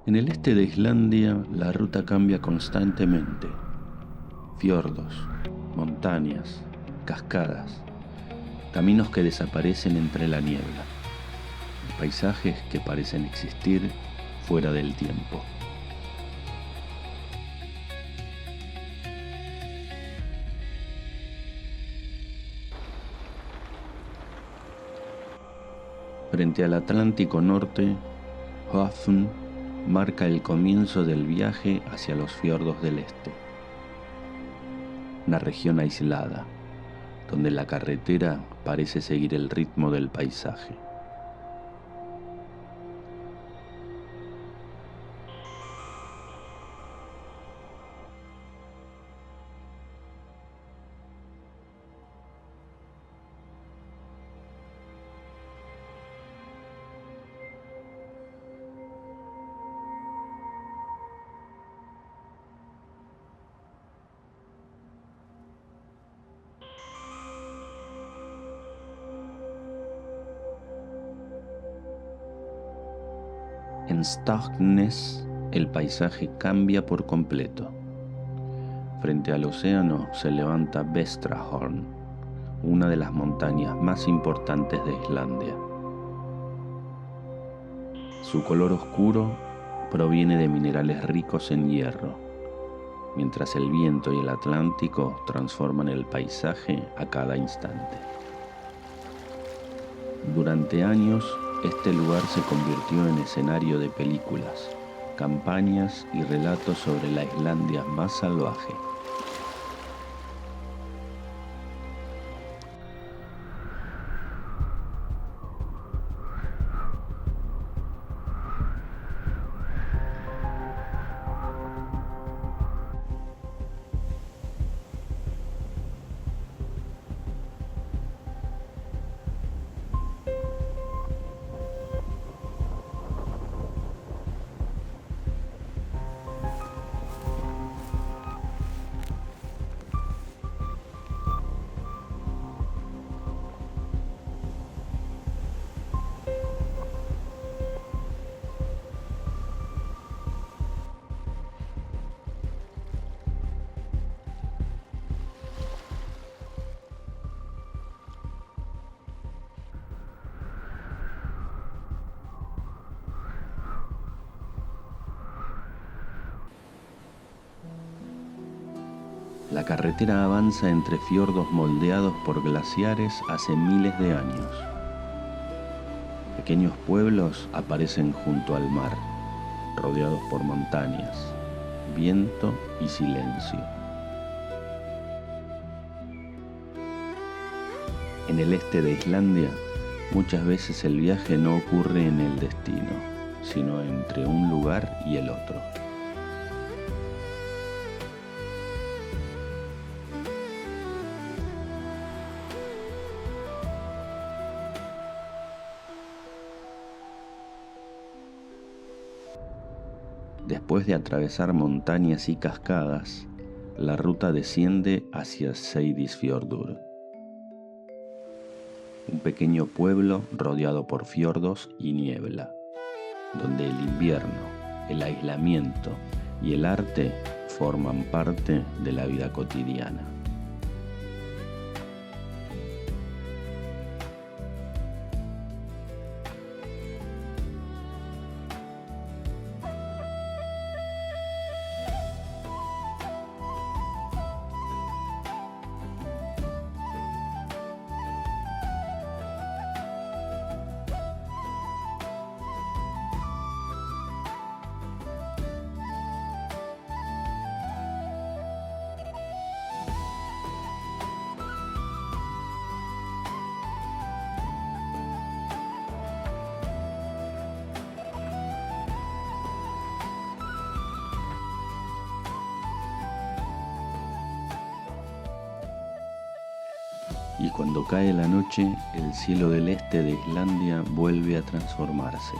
En el este de Islandia la ruta cambia constantemente. Fiordos, montañas, cascadas, caminos que desaparecen entre la niebla, paisajes que parecen existir fuera del tiempo. Frente al Atlántico Norte, Höfn marca el comienzo del viaje hacia los fiordos del este. Una región aislada, donde la carretera parece seguir el ritmo del paisaje. En Staknes el paisaje cambia por completo. Frente al océano se levanta Vestrahorn, una de las montañas más importantes de Islandia. Su color oscuro proviene de minerales ricos en hierro, mientras el viento y el Atlántico transforman el paisaje a cada instante. Durante años, este lugar se convirtió en escenario de películas, campañas y relatos sobre la Islandia más salvaje. La carretera avanza entre fiordos moldeados por glaciares hace miles de años. Pequeños pueblos aparecen junto al mar, rodeados por montañas, viento y silencio. En el este de Islandia, muchas veces el viaje no ocurre en el destino, sino entre un lugar y el otro. Después de atravesar montañas y cascadas, la ruta desciende hacia Seyðisfjörður, un pequeño pueblo rodeado por fiordos y niebla, donde el invierno, el aislamiento y el arte forman parte de la vida cotidiana. Y cuando cae la noche, el cielo del este de Islandia vuelve a transformarse.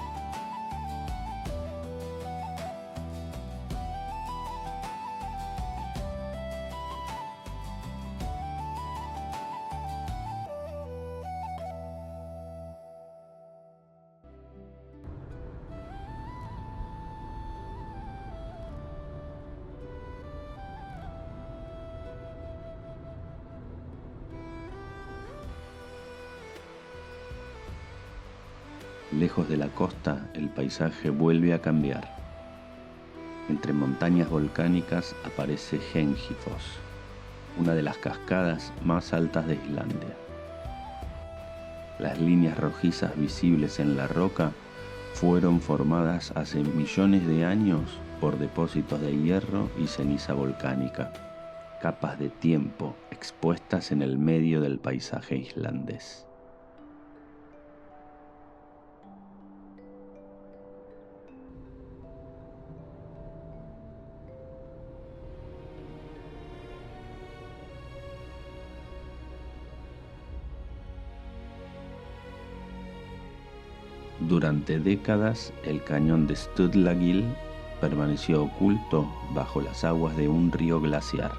Lejos de la costa, el paisaje vuelve a cambiar. Entre montañas volcánicas aparece Hengifos, una de las cascadas más altas de Islandia. Las líneas rojizas visibles en la roca fueron formadas hace millones de años por depósitos de hierro y ceniza volcánica, capas de tiempo expuestas en el medio del paisaje islandés. Durante décadas, el cañón de Sturlagil permaneció oculto bajo las aguas de un río glaciar.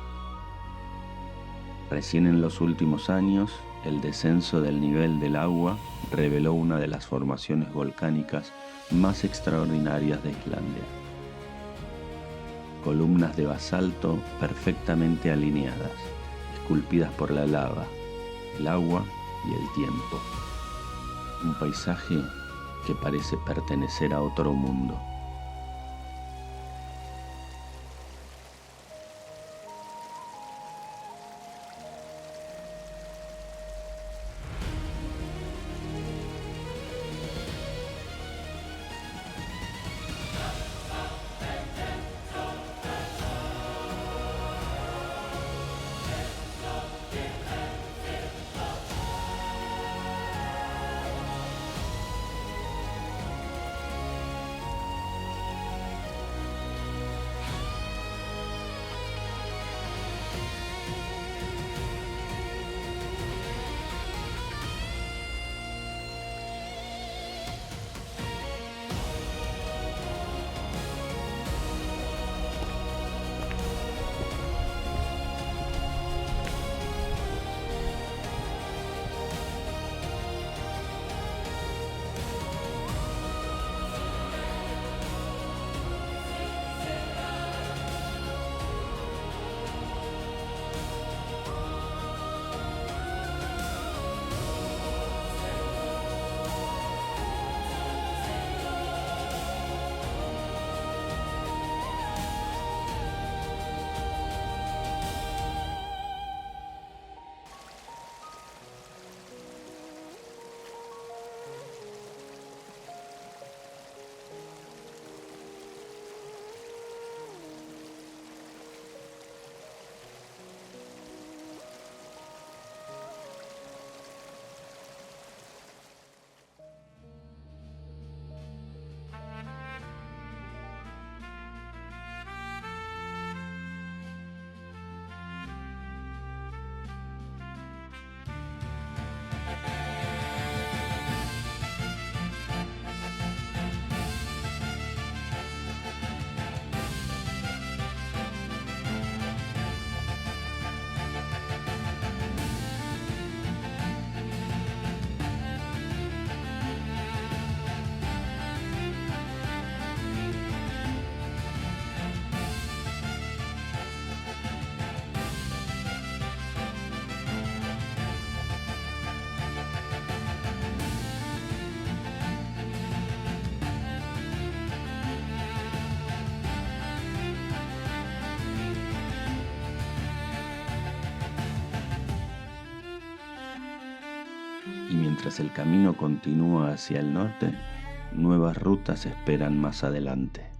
Recién en los últimos años, el descenso del nivel del agua reveló una de las formaciones volcánicas más extraordinarias de Islandia. Columnas de basalto perfectamente alineadas, esculpidas por la lava, el agua y el tiempo. Un paisaje que parece pertenecer a otro mundo. Y mientras el camino continúa hacia el norte, nuevas rutas esperan más adelante.